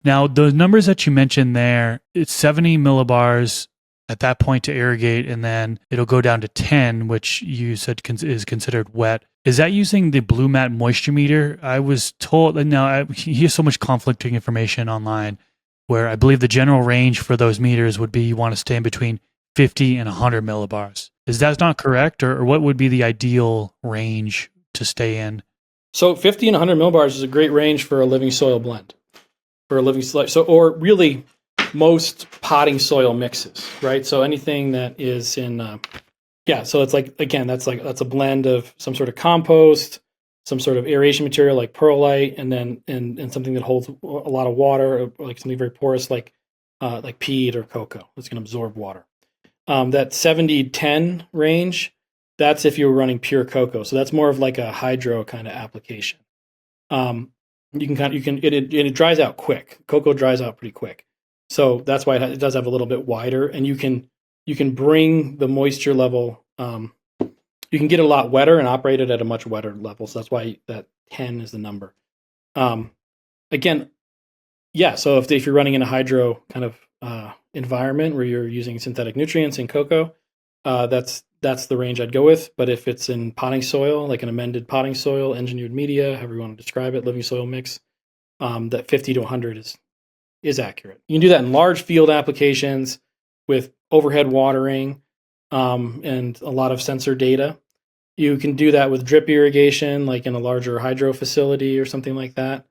Now, the numbers that you mentioned there, it's 70 millibars at that point to irrigate, and then it'll go down to 10, which you said is considered wet. Is that using the Blue Mat moisture meter? I was told, now I hear so much conflicting information online where I believe the general range for those meters would be you want to stay in between 50 and 100 millibars. Is that not correct, or what would be the ideal range to stay in? So 50 and 100 millibars is a great range for a living soil blend, for a living soil. So, or really most potting soil mixes, right? So anything that is in, yeah. So it's like, again, that's a blend of some sort of compost, some sort of aeration material like perlite, and then and something that holds a lot of water, like something very porous like peat or cocoa that's going to absorb water. That 70-10 range, that's if you're running pure cocoa. So that's more of like a hydro kind of application. It dries out quick. Cocoa dries out pretty quick. So that's why it does have a little bit wider, and you can bring the moisture level. You can get it a lot wetter and operate it at a much wetter level. So that's why that 10 is the number. Again, yeah. So if you're running in a hydro kind of environment where you're using synthetic nutrients in cocoa, that's the range I'd go with. But if it's in potting soil, like an amended potting soil, engineered media, however you want to describe it, living soil mix, that 50 to 100 is accurate. You can do that in large field applications with overhead watering and a lot of sensor data. You can do that with drip irrigation, like in a larger hydro facility or something like that.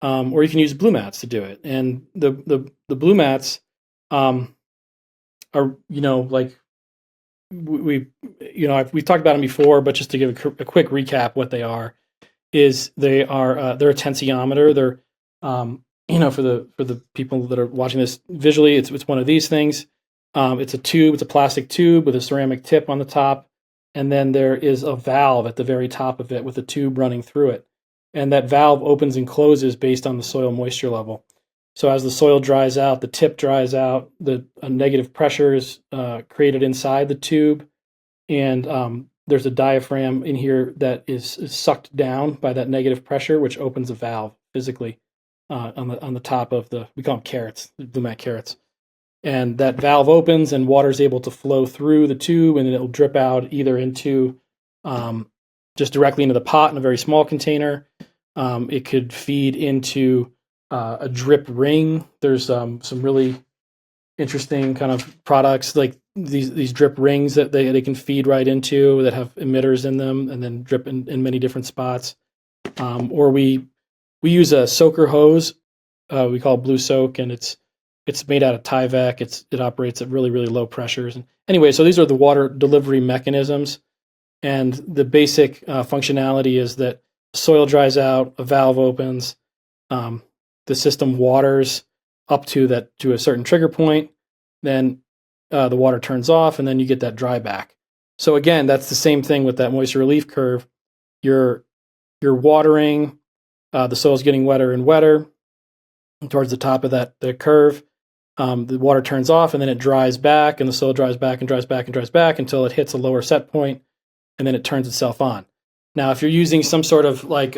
Or you can use blue mats to do it. And the blue mats are, like we've talked about them before, but just to give a quick recap, what they are is they're a tensiometer. They're for the people that are watching this visually, it's one of these things. It's a tube. It's a plastic tube with a ceramic tip on the top, and then there is a valve at the very top of it with a tube running through it, and that valve opens and closes based on the soil moisture level. So as the soil dries out, the tip dries out, the negative pressure is created inside the tube, and there's a diaphragm in here that is sucked down by that negative pressure, which opens a valve physically on the top of we call them carrots, the Blue Mat carrots. And that valve opens and water is able to flow through the tube, and it'll drip out either into just directly into the pot in a very small container. It could feed into a drip ring. There's some really interesting kind of products like these drip rings that they can feed right into that have emitters in them and then drip in many different spots. Or we use a soaker hose. We call it Blue Soak, and it's made out of Tyvek. It operates at really, really low pressures. And anyway, so these are the water delivery mechanisms. And the basic functionality is that soil dries out, a valve opens, the system waters up to a certain trigger point, then the water turns off, and then you get that dry back. So again, that's the same thing with that moisture relief curve. You're watering, the soil's getting wetter and wetter towards the top of the curve. The water turns off, and then it dries back, and the soil dries back and dries back and dries back until it hits a lower set point, and then it turns itself on. Now, if you're using some sort of like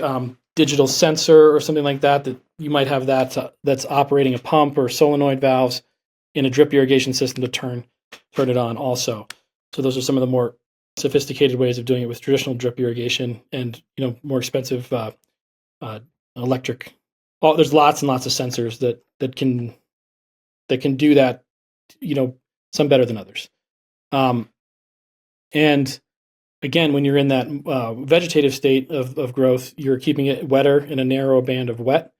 digital sensor or something like that you might have that's operating a pump or solenoid valves in a drip irrigation system to turn it on also. So those are some of the more sophisticated ways of doing it with traditional drip irrigation and more expensive electric. There's lots and lots of sensors that can do that, some better than others. And again, when you're in that vegetative state of growth, you're keeping it wetter in a narrow band of wet,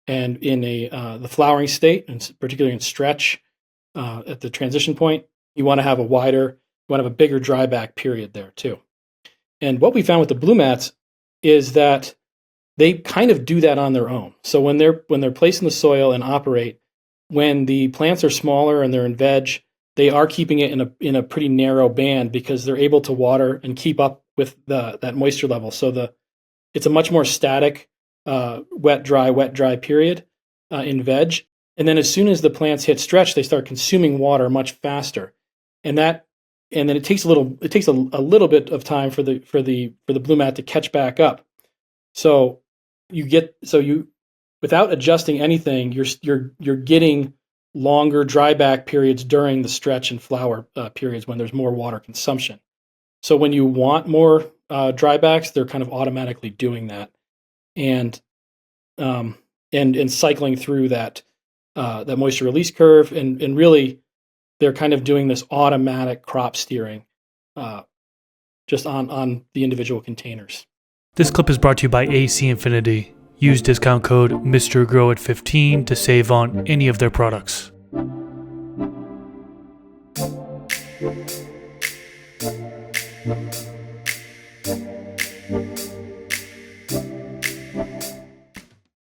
and in the flowering state, and particularly in stretch at the transition point, you want to have a bigger dry back period there too. And what we found with the blue mats is that they kind of do that on their own. So when they're placed in the soil and operate, when the plants are smaller and they're in veg, they are keeping it in a pretty narrow band because they're able to water and keep up with that moisture level. So it's a much more static wet dry period in veg. And then as soon as the plants hit stretch, they start consuming water much faster. And then it takes a little bit of time for the blue mat to catch back up. So you without adjusting anything, you're getting longer dryback periods during the stretch and flower periods when there's more water consumption. So when you want more drybacks, they're kind of automatically doing that, and cycling through that moisture release curve, and really they're kind of doing this automatic crop steering just on the individual containers. This clip is brought to you by AC Infinity. Use discount code MrGrow at 15 to save on any of their products.